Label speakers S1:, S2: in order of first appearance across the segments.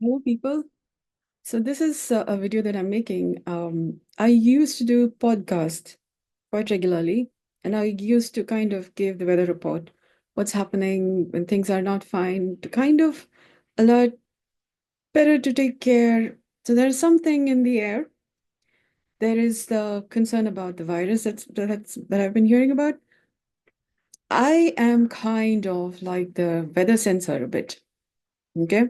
S1: Hello, people. So this is a video that I'm making. I used to do podcast quite regularly, and I used to kind of give the weather report, what's happening when things are not fine, to kind of alert better to take care. So there's something in the air. There is the concern about the virus that I've been hearing about. I am kind of like the weather sensor a bit, okay?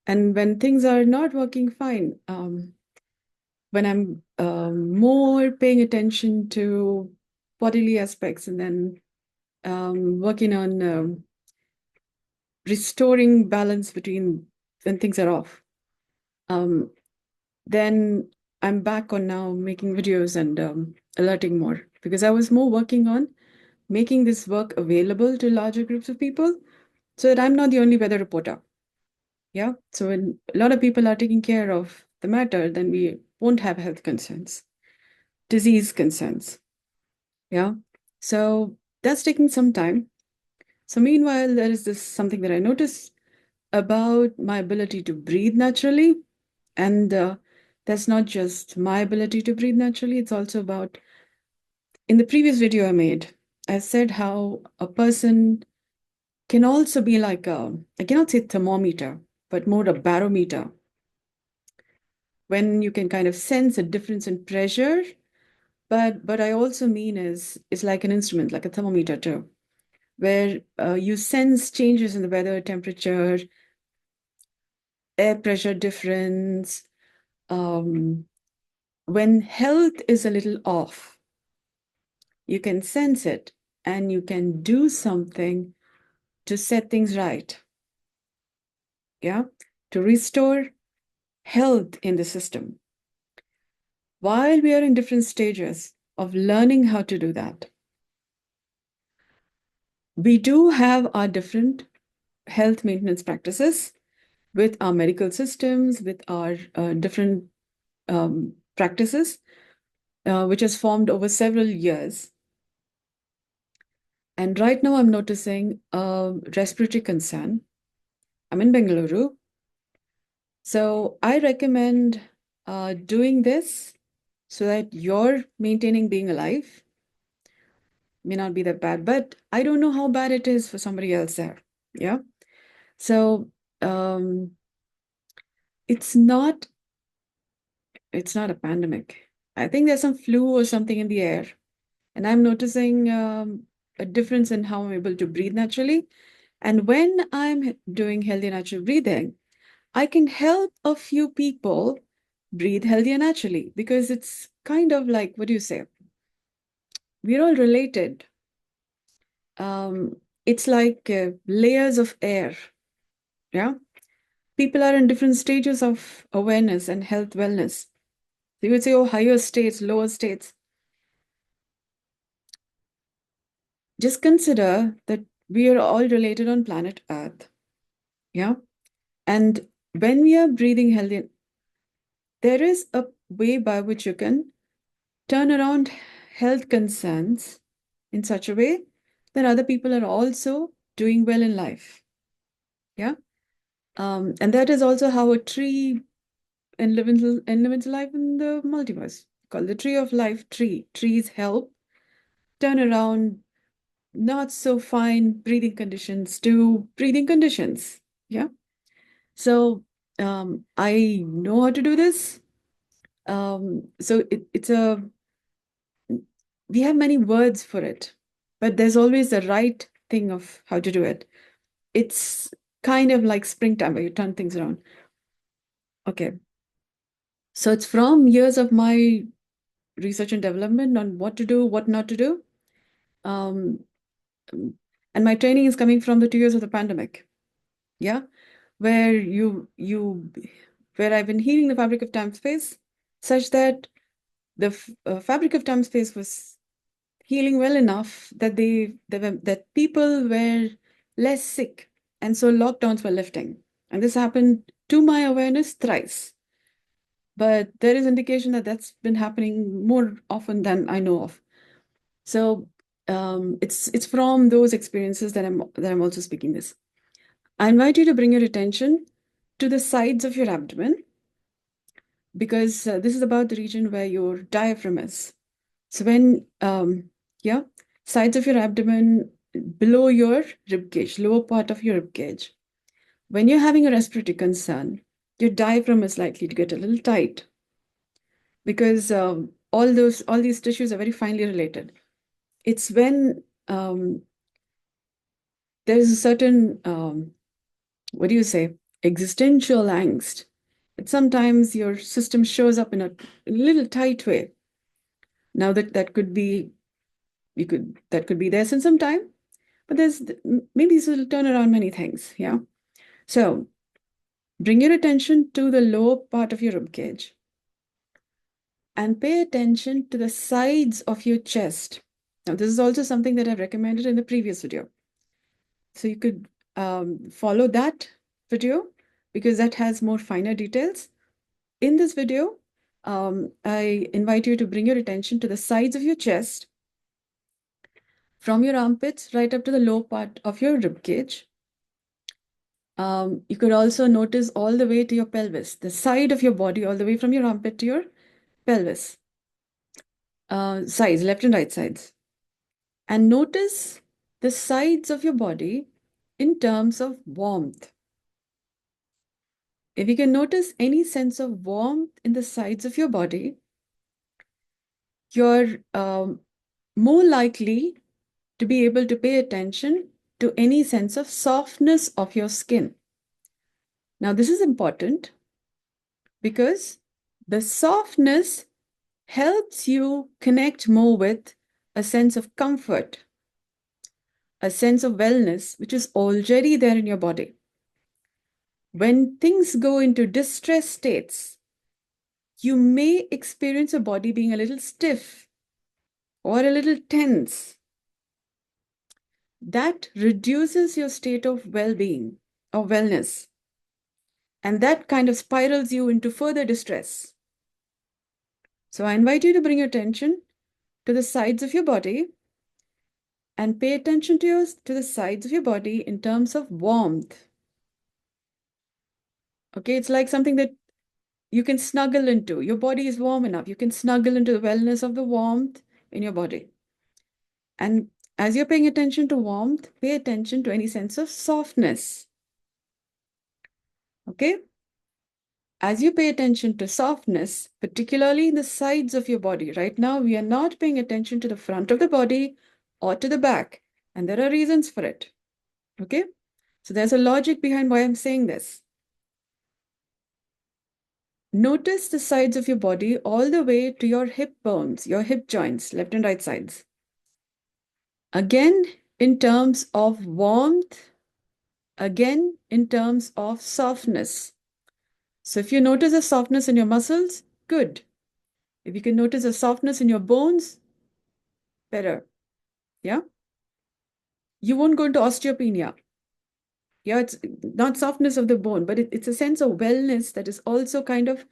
S1: And when things are not working fine, when I'm more paying attention to bodily aspects and then working on restoring balance between when things are off, um, then I'm back on now making videos and alerting more because I was more working on making this work available to larger groups of people so that I'm not the only weather reporter. Yeah. So when a lot of people are taking care of the matter, then we won't have health concerns, disease concerns. Yeah. So that's taking some time. So meanwhile, there is this something that I noticed about my ability to breathe naturally. And that's not just my ability to breathe naturally, it's also about in the previous video I made, I said how a person can also be like I cannot say thermometer, but more a barometer. When you can kind of sense a difference in pressure, but I also mean is it's like an instrument, like a thermometer too, where you sense changes in the weather, temperature, air pressure difference. Um, when health is a little off, you can sense it and you can do something to set things right. Yeah. To restore health in the system. While we are in different stages of learning how to do that, we do have our different health maintenance practices with our medical systems, with our different practices, which has formed over several years. And right now, I'm noticing a respiratory concern. I'm in Bengaluru. So I recommend doing this so that you're maintaining being alive. May not be that bad, but I don't know how bad it is for somebody else there. Yeah. So um, it's not it's not a pandemic. I think there's some flu or something in the air. And I'm noticing a difference in how I'm able to breathe naturally. And when I'm doing healthy natural breathing, I can help a few people breathe healthier naturally because it's kind of like, what do you say? We're all related. Um, it's like layers of air. Yeah. People are in different stages of awareness and health wellness. So you would say, oh, higher states, lower states. Just consider that we are all related on planet Earth. Yeah. And when we are breathing healthy, there is a way by which you can turn around health concerns in such a way that other people are also doing well in life. Yeah. And that is also how a tree and live its life in the multiverse, called the tree of life tree. Trees help turn around not so fine breathing conditions to breathing conditions. Yeah. So I know how to do this. So it's a we have many words for it, but there's always the right thing of how to do it. It's kind of like springtime where you turn things around. Okay. So it's from years of my research and development on what to do, what not to do. Um, and my training is coming from the 2 years of the pandemic. Yeah. Where where I've been healing the fabric of time space such that the fabric of time space was healing well enough that that people were less sick, and so lockdowns were lifting. And this happened to my awareness thrice. But there is indication that that's been happening more often than I know of. So it's from those experiences that I'm also speaking this. I invite you to bring your attention to the sides of your abdomen, because this is about the region where your diaphragm is. So yeah, sides of your abdomen, below your rib cage, lower part of your rib cage. When you're having a respiratory concern, your diaphragm is likely to get a little tight, because all these tissues are very finely related. It's when there's a certain what do you say, existential angst, that sometimes your system shows up in a little tight way. Now that could be, that could be there since some time, but maybe this will turn around many things. Yeah. So bring your attention to the lower part of your rib cage and pay attention to the sides of your chest. Now, this is also something that I've recommended in the previous video. So you could follow that video, because that has more finer details. In this video, I invite you to bring your attention to the sides of your chest, from your armpits right up to the lower part of your rib cage. You could also notice all the way to your pelvis, the side of your body, all the way from your armpit to your pelvis. Sides, left and right sides. And notice the sides of your body in terms of warmth. If you can notice any sense of warmth in the sides of your body, you're more likely to be able to pay attention to any sense of softness of your skin. Now, this is important because the softness helps you connect more with a sense of comfort, a sense of wellness, which is already there in your body. When things go into distress states, you may experience your body being a little stiff or a little tense. That reduces your state of well-being or wellness, and that kind of spirals you into further distress. So I invite you to bring your attention to the sides of your body and pay attention to the sides of your body in terms of warmth. Okay, it's like something that you can snuggle into. Your body is warm enough. You can snuggle into the wellness of the warmth in your body. And as you're paying attention to warmth, pay attention to any sense of softness. Okay? As you pay attention to softness, particularly in the sides of your body, right now we are not paying attention to the front of the body or to the back. And there are reasons for it. Okay? So there's a logic behind why I'm saying this. Notice the sides of your body all the way to your hip bones, your hip joints, left and right sides. Again, in terms of warmth, again, in terms of softness. So if you notice a softness in your muscles, good. If you can notice a softness in your bones, better. Yeah? You won't go into osteopenia. Yeah, it's not softness of the bone, but it's a sense of wellness that is also kind of,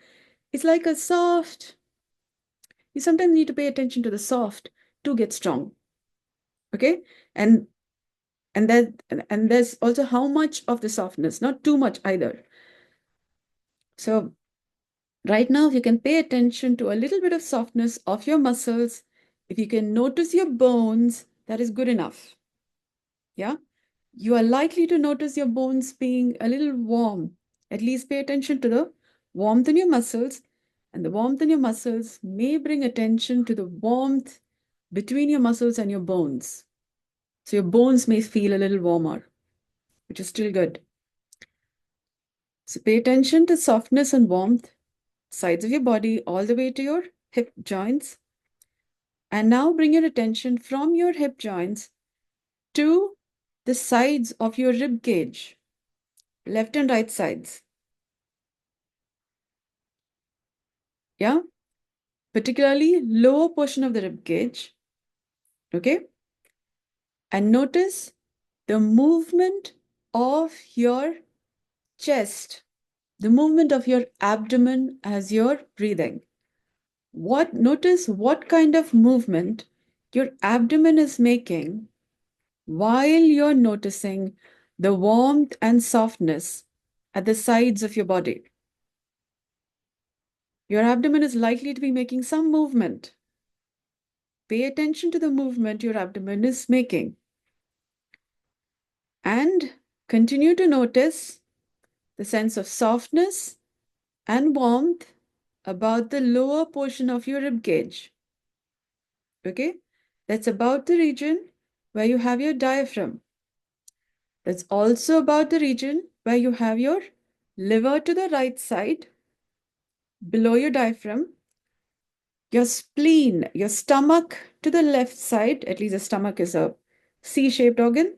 S1: it's like a soft, you sometimes need to pay attention to the soft to get strong. Okay? And there's also how much of the softness, not too much either. So right now, if you can pay attention to a little bit of softness of your muscles, if you can notice your bones, that is good enough. Yeah? You are likely to notice your bones being a little warm. At least pay attention to the warmth in your muscles, and the warmth in your muscles may bring attention to the warmth between your muscles and your bones. So your bones may feel a little warmer, which is still good. So pay attention to softness and warmth, sides of your body, all the way to your hip joints. And now bring your attention from your hip joints to the sides of your rib cage, left and right sides. Yeah, particularly lower portion of the rib cage. Okay, and notice the movement of your chest, the movement of your abdomen as you're breathing. Notice what kind of movement your abdomen is making while you're noticing the warmth and softness at the sides of your body. Your abdomen is likely to be making some movement. Pay attention to the movement your abdomen is making. And continue to notice the sense of softness and warmth about the lower portion of your rib cage. Okay? That's about the region where you have your diaphragm. That's also about the region where you have your liver to the right side, below your diaphragm, your spleen, your stomach to the left side, at least the stomach is a C-shaped organ.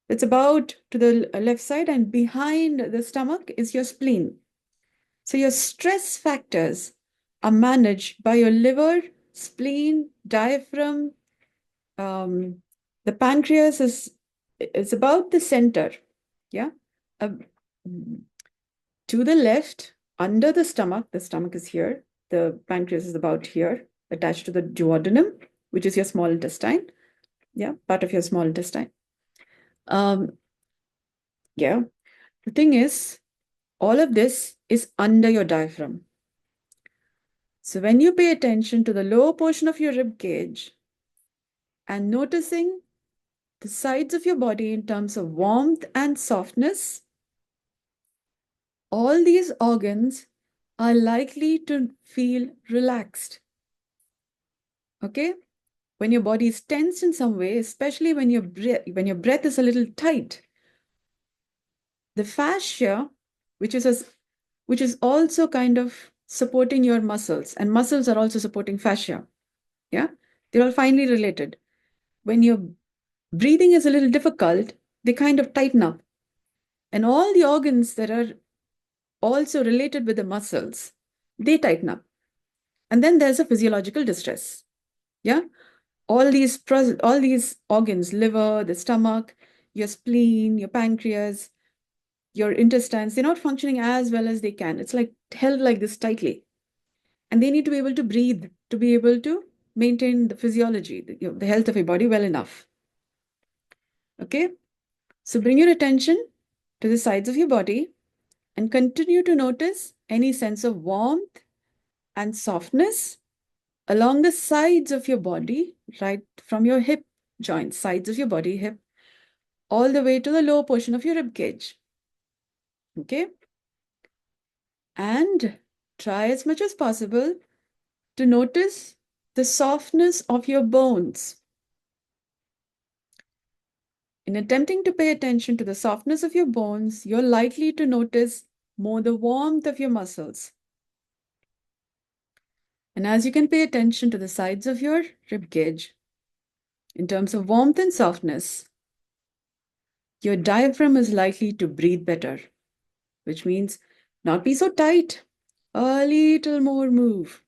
S1: It's about to the left side, and behind the stomach is your spleen. So your stress factors are managed by your liver, spleen, diaphragm. The pancreas is about the center. Yeah. Uh, to the left, under the stomach is here. The pancreas is about here, attached to the duodenum, which is your small intestine. Yeah, part of your small intestine. Yeah. The thing is, all of this is under your diaphragm. So when you pay attention to the lower portion of your rib cage and noticing the sides of your body in terms of warmth and softness, all these organs are likely to feel relaxed. Okay? When your body is tensed in some way, especially when your breath is a little tight, the fascia, which is also kind of supporting your muscles, and muscles are also supporting fascia. Yeah, they're all finely related. When your breathing is a little difficult, they kind of tighten up, and all the organs that are also related with the muscles, they tighten up, and then there's a physiological distress. Yeah, all these organs, liver, the stomach, your spleen, your pancreas, your intestines, they're not functioning as well as they can. It's like held like this tightly. And they need to be able to breathe to be able to maintain the physiology, the health of your body well enough. Okay? So bring your attention to the sides of your body and continue to notice any sense of warmth and softness along the sides of your body, right from your hip joints, sides of your body, hip, all the way to the lower portion of your rib cage. Okay? And try as much as possible to notice the softness of your bones. In attempting to pay attention to the softness of your bones, you're likely to notice more the warmth of your muscles. And as you can pay attention to the sides of your rib cage, in terms of warmth and softness, your diaphragm is likely to breathe better, which means not be so tight, a little more move,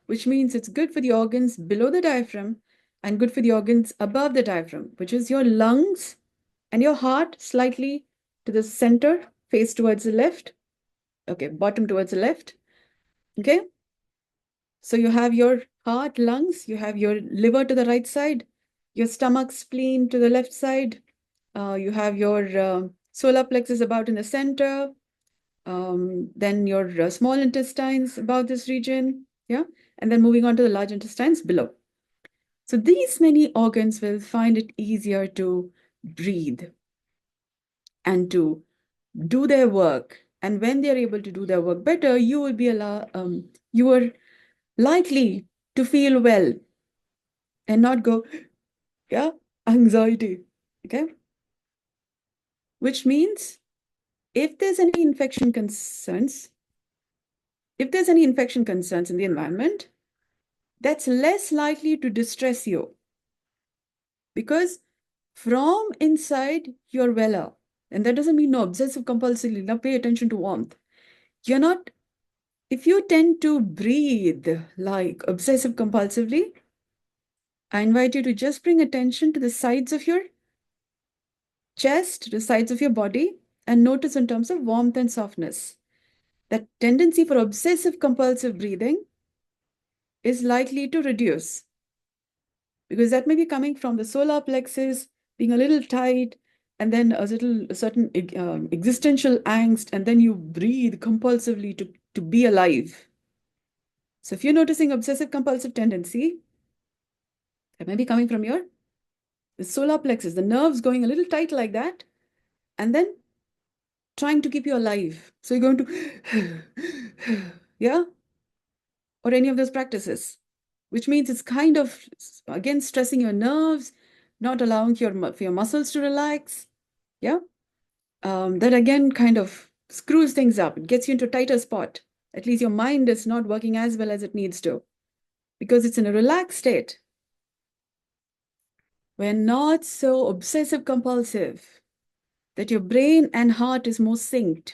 S1: which means it's good for the organs below the diaphragm and good for the organs above the diaphragm, which is your lungs and your heart, slightly to the center, face towards the left. Okay, bottom towards the left. Okay. So you have your heart, lungs, you have your liver to the right side, your stomach, spleen to the left side. You have your solar plexus about in the center. Then your small intestines about this region. Yeah. And then moving on to the large intestines below. So these many organs will find it easier to breathe and to do their work. And when they're able to do their work better, you will be you are likely to feel well and not go, yeah, anxiety. Okay. Which means if there's any infection concerns, in the environment, that's less likely to distress you because from inside you're well. And that doesn't mean no obsessive compulsively. Now pay attention to warmth. You're not, if you tend to breathe like obsessive compulsively, I invite you to just bring attention to the sides of your chest, the sides of your body, and notice in terms of warmth and softness. That tendency for obsessive compulsive breathing is likely to reduce because that may be coming from the solar plexus being a little tight and then a certain existential angst, and then you breathe compulsively to be alive. So if you're noticing obsessive compulsive tendency, that may be coming from your the solar plexus, the nerves going a little tight like that, and then trying to keep you alive. So you're going to, yeah, or any of those practices, which means it's kind of, again, stressing your nerves, not allowing for your muscles to relax. Yeah. That again kind of screws things up. It gets you into a tighter spot. At least your mind is not working as well as it needs to because it's in a relaxed state. We're not so obsessive compulsive that your brain and heart is more synced.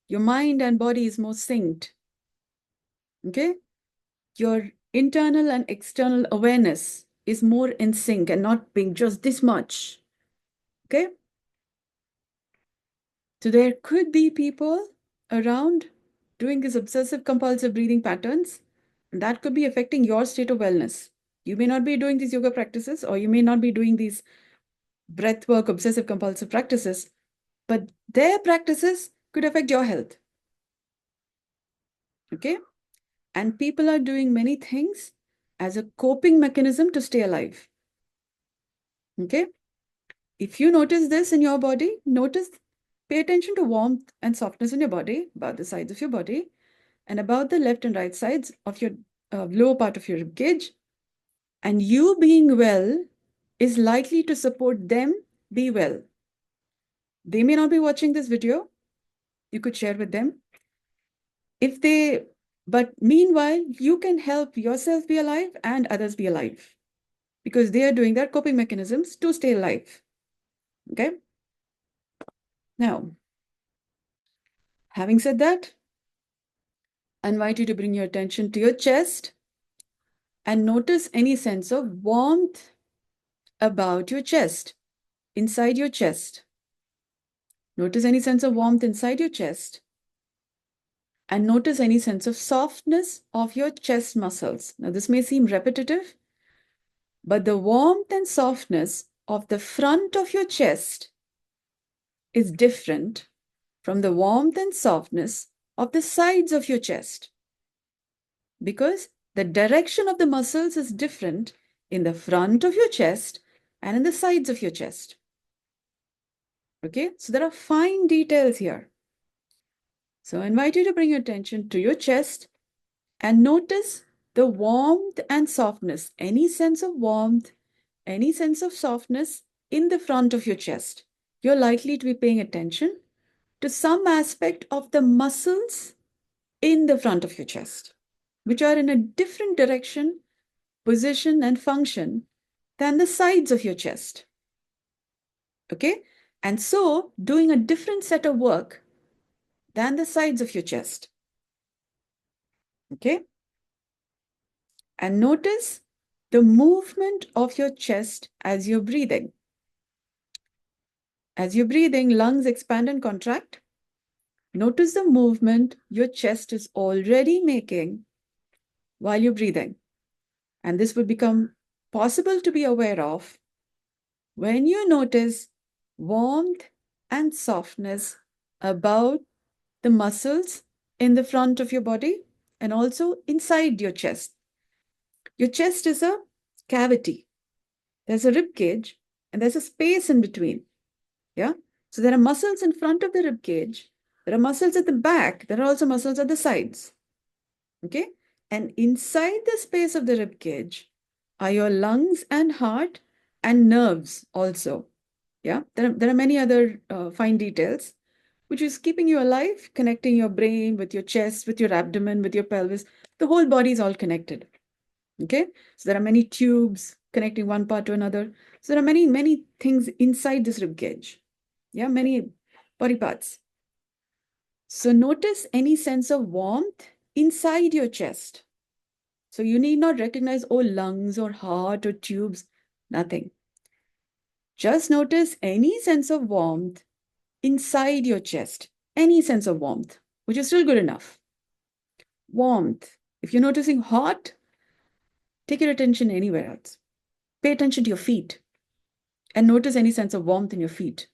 S1: Your mind and body is more synced. Okay? Your internal and external awareness is more in sync and not being just this much. Okay? So there could be people around doing these obsessive compulsive breathing patterns, and that could be affecting your state of wellness. You may not be doing these yoga practices, or you may not be doing these breath work, obsessive compulsive practices, but their practices could affect your health. Okay? And people are doing many things as a coping mechanism to stay alive. Okay? If you notice this in your body, pay attention to warmth and softness in your body, about the sides of your body, and about the left and right sides of your lower part of your rib cage. And you being well is likely to support them be well. They may not be watching this video. You could share with them. But meanwhile, you can help yourself be alive and others be alive because they are doing their coping mechanisms to stay alive. Okay? Now, having said that, I invite you to bring your attention to your chest and notice any sense of warmth about your chest, inside your chest. Notice any sense of warmth inside your chest. And notice any sense of softness of your chest muscles. Now, this may seem repetitive, but the warmth and softness of the front of your chest is different from the warmth and softness of the sides of your chest because the direction of the muscles is different in the front of your chest and in the sides of your chest. Okay, so there are fine details here. So I invite you to bring your attention to your chest and notice the warmth and softness, any sense of warmth, any sense of softness in the front of your chest. You're likely to be paying attention to some aspect of the muscles in the front of your chest, which are in a different direction, position, and function than the sides of your chest. Okay? And so doing a different set of work than the sides of your chest. Okay? And notice the movement of your chest as you're breathing. As you're breathing, lungs expand and contract. Notice the movement your chest is already making while you're breathing. And this would become possible to be aware of when you notice warmth and softness about the muscles in the front of your body and also inside your chest. Your chest is a cavity. There's a rib cage and there's a space in between. Yeah. So there are muscles in front of the rib cage. There are muscles at the back. There are also muscles at the sides. Okay. And inside the space of the rib cage are your lungs and heart and nerves also. Yeah. There are many other fine details, which is keeping you alive, connecting your brain with your chest, with your abdomen, with your pelvis. The whole body is all connected. Okay. So there are many tubes connecting one part to another. So there are many, many things inside this rib cage. Yeah, many body parts. So notice any sense of warmth inside your chest. So you need not recognize, oh, lungs or heart or tubes, nothing. Just notice any sense of warmth inside your chest, any sense of warmth, which is still good enough. Warmth. If you're noticing hot, take your attention anywhere else. Pay attention to your feet. And notice any sense of warmth in your feet.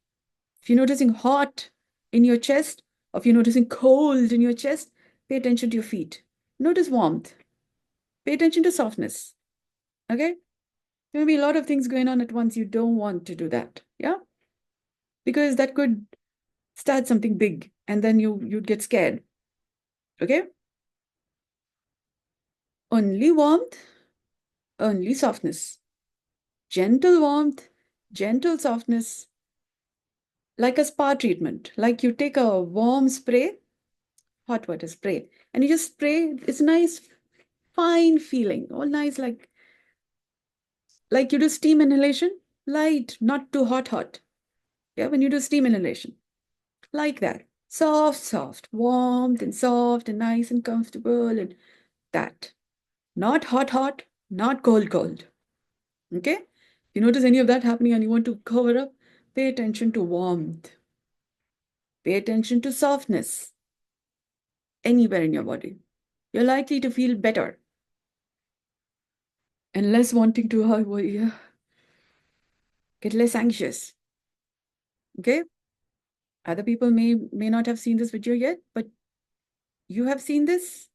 S1: If you're noticing hot in your chest, or if you're noticing cold in your chest, pay attention to your feet. Notice warmth. Pay attention to softness. Okay? There may be a lot of things going on at once. You don't want to do that. Yeah? Because that could start something big and then you'd get scared. Okay? Only warmth, only softness. Gentle warmth, gentle softness, like a spa treatment. Like you take a warm spray, hot water spray, and you just spray. It's a nice, fine feeling. All nice, like you do steam inhalation, light, not too hot. Yeah, when you do steam inhalation, like that. Soft, warmth and soft and nice and comfortable and that. Not hot, not cold. Okay? You notice any of that happening and you want to cover up, pay attention to warmth. Pay attention to softness anywhere in your body. You're likely to feel better and less wanting to get less anxious. Okay? Other people may not have seen this video yet, but you have seen this.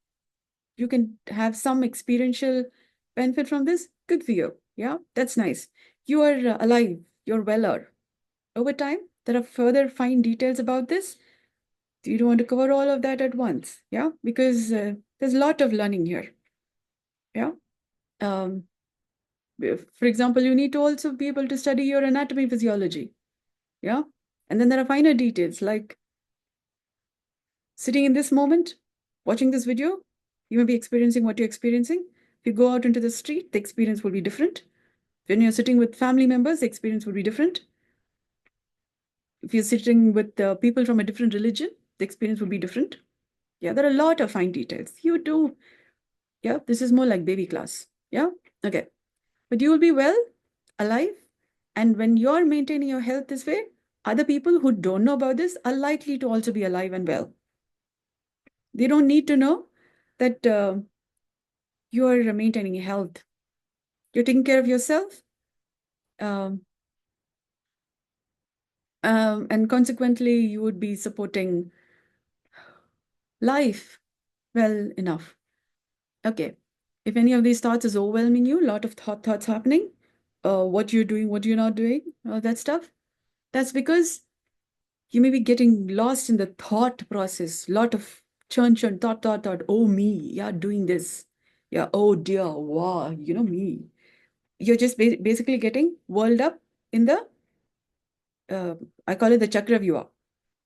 S1: You can have some experiential benefit from this. Good for you. Yeah, that's nice. You are alive. You're weller. Over time, there are further fine details about this. You don't want to cover all of that at once. Yeah, because there's a lot of learning here. Yeah. Um, for example, you need to also be able to study your anatomy physiology. Yeah. And then there are finer details like sitting in this moment, watching this video, you may be experiencing what you're experiencing. If you go out into the street, the experience will be different. When you're sitting with family members, the experience will be different. If you're sitting with people from a different religion, the experience will be different. Yeah, there are a lot of fine details. You do. Yeah, this is more like baby class. Yeah. Okay. But you will be well, alive. And when you're maintaining your health this way, other people who don't know about this are likely to also be alive and well. They don't need to know that you're maintaining health. You're taking care of yourself. Um, and consequently, you would be supporting life well enough. Okay. If any of these thoughts is overwhelming you, a lot of thoughts happening, what you're doing, what you're not doing, all that stuff, that's because you may be getting lost in the thought process. Lot of churn, thought. Oh, me, yeah, doing this. Yeah, oh dear, wow, me. You're just basically getting whirled up in the, uh, I call it the Chakravyuha,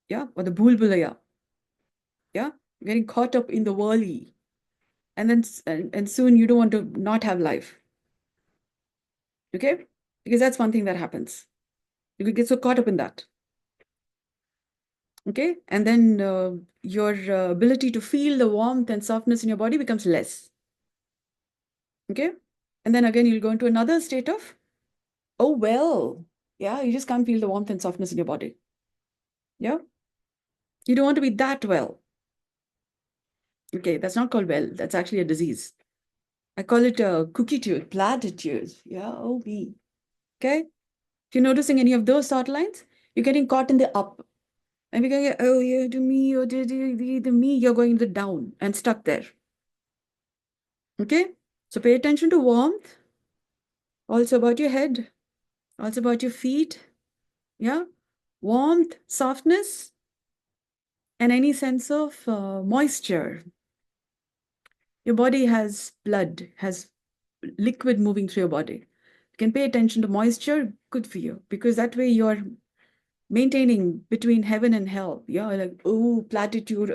S1: yeah, or the Bhulbulaya, yeah, getting caught up in the whirly. And then, and soon you don't want to not have life, okay? Because that's one thing that happens. You could get so caught up in that, okay? And then your ability to feel the warmth and softness in your body becomes less, okay? And then again, you'll go into another state of, oh, well, yeah, you just can't feel the warmth and softness in your body, yeah? You don't want to be that well. Okay, that's not called well. That's actually a disease. I call it a cookie-tude, platitude. Yeah, oh, me. Okay? If you're noticing any of those thought lines, you're getting caught in the up. And we're going, oh, yeah, to me, or the me, you're going the down and stuck there. Okay? So pay attention to warmth, also about your head, also about your feet. Yeah? Warmth, softness, and any sense of moisture. Your body has blood, has liquid moving through your body. You can pay attention to moisture, good for you, because that way you're maintaining between heaven and hell. Yeah, like, oh, platitude,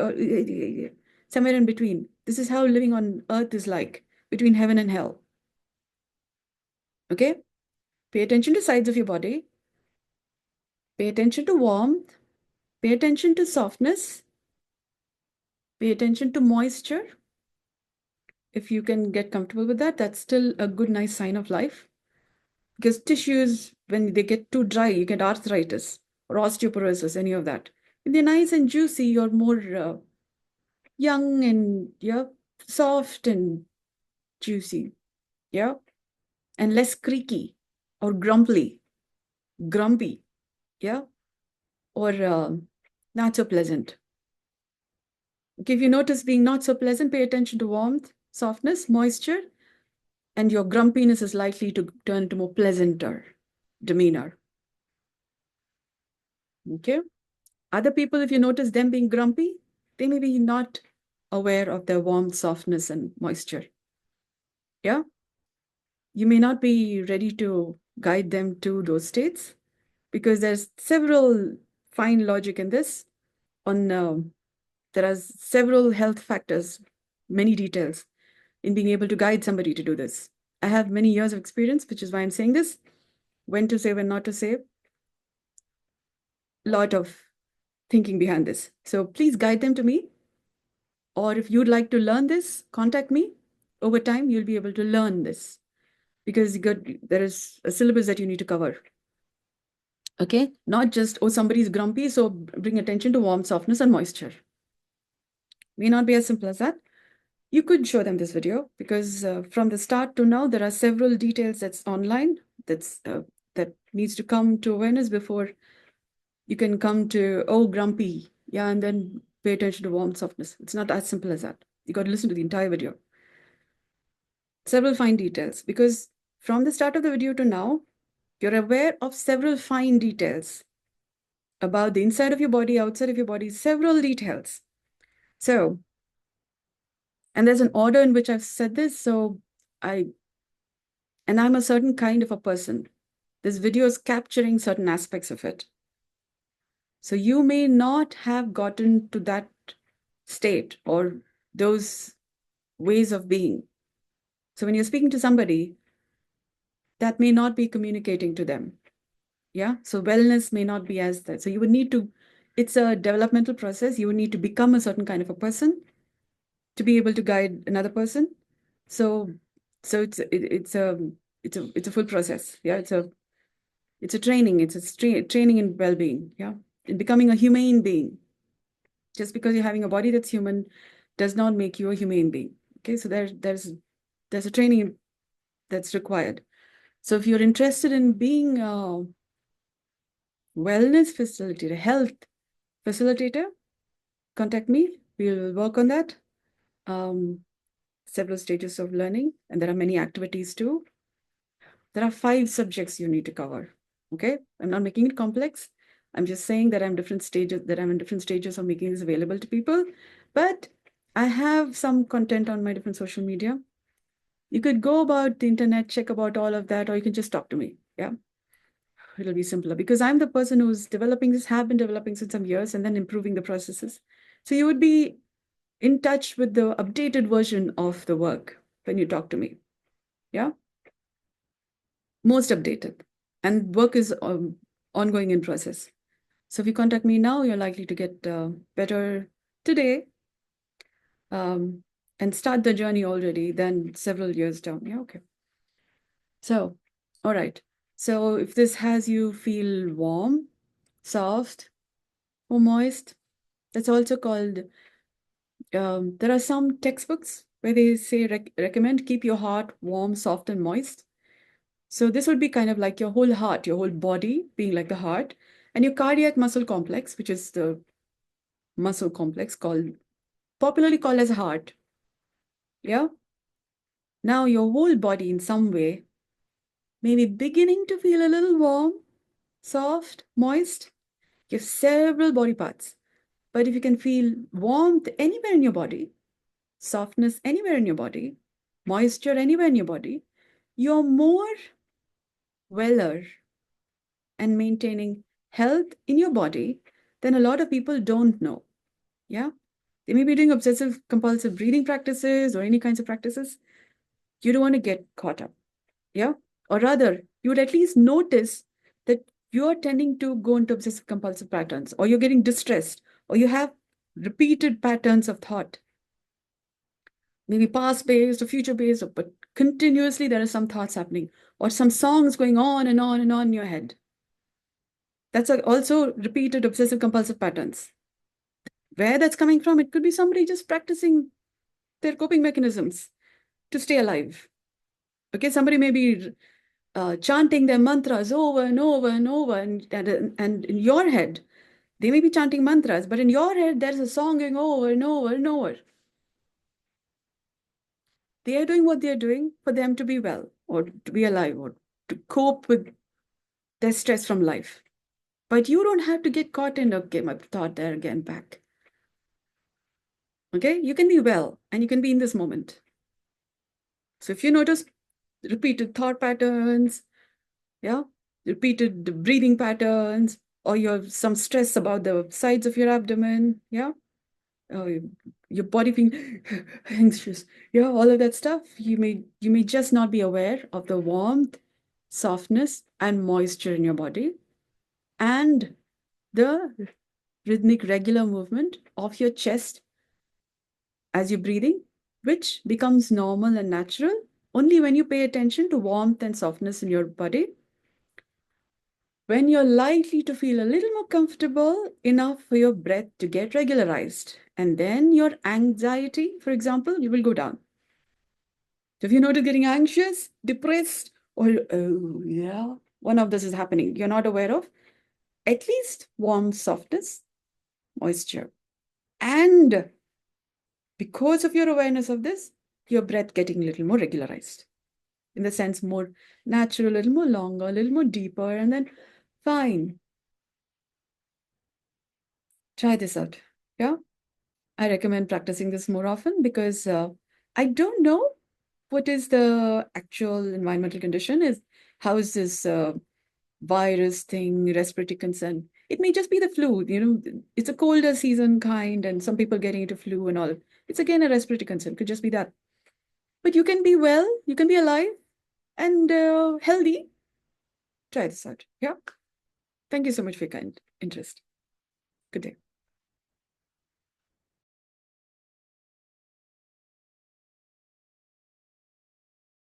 S1: somewhere in between. This is how living on earth is like, between heaven and hell. Okay? Pay attention to sides of your body. Pay attention to warmth. Pay attention to softness. Pay attention to moisture. If you can get comfortable with that, that's still a good, nice sign of life. Because tissues, when they get too dry, you get arthritis or osteoporosis, any of that. When they're nice and juicy, you're more young and yeah, soft and juicy, yeah, and less creaky or grumbly. grumpy, yeah, or not so pleasant. Okay, if you notice being not so pleasant, pay attention to warmth, softness, moisture, and your grumpiness is likely to turn into more pleasanter demeanor. Okay. Other people, if you notice them being grumpy, they may be not aware of their warmth, softness, and moisture. Yeah. You may not be ready to guide them to those states because there's several fine logic in this. On There are several health factors, many details in being able to guide somebody to do this. I have many years of experience, which is why I'm saying this. When to say, when not to say. Lot of thinking behind this. So please guide them to me. Or if you'd like to learn this, contact me. Over time, you'll be able to learn this because there is a syllabus that you need to cover. Okay, not just, oh, somebody's grumpy, so bring attention to warmth, softness, and moisture. May not be as simple as that. You could show them this video because from the start to now, there are several details that's online that needs to come to awareness before you can come to, oh, grumpy, yeah, and then pay attention to warmth, softness. It's not as simple as that. You got to listen to the entire video. Several fine details because from the start of the video to now, you're aware of several fine details about the inside of your body, outside of your body, several details. So, and there's an order in which I've said this. So I'm a certain kind of a person. This video is capturing certain aspects of it. So you may not have gotten to that state or those ways of being. So when you're speaking to somebody, that may not be communicating to them. Yeah. So wellness may not be as that. So you would need to, it's a developmental process. You would need to become a certain kind of a person to be able to guide another person. So, it's a full process. Yeah. It's a training. It's a training in well-being. Yeah. In becoming a humane being. Just because you're having a body that's human does not make you a humane being. Okay. So there's a training that's required. So if you're interested in being a wellness facilitator, health facilitator, contact me. We'll work on that. Several stages of learning, and there are many activities too. There are 5 subjects you need to cover. Okay, I'm not making it complex. I'm just saying that I'm in different stages of making this available to people. But I have some content on my different social media. You could go about the internet, check about all of that, or you can just talk to me. Yeah. It'll be simpler because I'm the person who's developing this, have been developing since some years and then improving the processes. So you would be in touch with the updated version of the work when you talk to me. Yeah. Most updated. And work is ongoing in process. So if you contact me now, you're likely to get better today and start the journey already than several years down. Yeah. Okay. So, all right. So if this has you feel warm, soft, or moist, that's also called, there are some textbooks where they say recommend keep your heart warm, soft, and moist. So this would be kind of like your whole heart, your whole body being like the heart, and your cardiac muscle complex, which is the muscle complex popularly called as heart. Yeah. Now your whole body in some way may be beginning to feel a little warm, soft, moist. You have several body parts. But if you can feel warmth anywhere in your body, softness anywhere in your body, moisture anywhere in your body, you're more weller and maintaining health in your body than a lot of people don't know. Yeah. They may be doing obsessive compulsive breathing practices or any kinds of practices. You don't want to get caught up. Yeah. Or rather, you would at least notice that you're tending to go into obsessive compulsive patterns, or you're getting distressed, or you have repeated patterns of thought, maybe past based or future based, but continuously there are some thoughts happening, or some songs going on and on and on in your head. That's also repeated obsessive compulsive patterns. Where that's coming from, it could be somebody just practicing their coping mechanisms to stay alive. Okay, somebody may be chanting their mantras over and over and over, and in your head, they may be chanting mantras, but in your head, there's a song going over and over and over. They are doing what they are doing for them to be well or to be alive or to cope with their stress from life. But you don't have to get caught in, okay, my thought there again back. Okay, you can be well and you can be in this moment. So if you notice repeated thought patterns, yeah, repeated breathing patterns, or you have some stress about the sides of your abdomen, yeah, uh, your body being anxious, yeah, all of that stuff, you may just not be aware of the warmth, softness, and moisture in your body, and the rhythmic regular movement of your chest as you're breathing, which becomes normal and natural only when you pay attention to warmth and softness in your body, when you're likely to feel a little more comfortable enough for your breath to get regularized. And then your anxiety, for example, you will go down. So if you notice getting anxious, depressed, or oh yeah, one of this is happening, you're not aware of, at least warm softness, moisture. And because of your awareness of this, your breath getting a little more regularized. In the sense, more natural, a little more longer, a little more deeper, and then fine. Try this out. Yeah. I recommend practicing this more often because I don't know what is the actual environmental condition is. How is this virus thing, respiratory concern? It may just be the flu. It's a colder season kind, and some people getting into flu and all. It's again a respiratory concern. Could just be that. But you can be well, you can be alive and healthy. Try this out. Yeah. Thank you so much for your kind interest. Good day.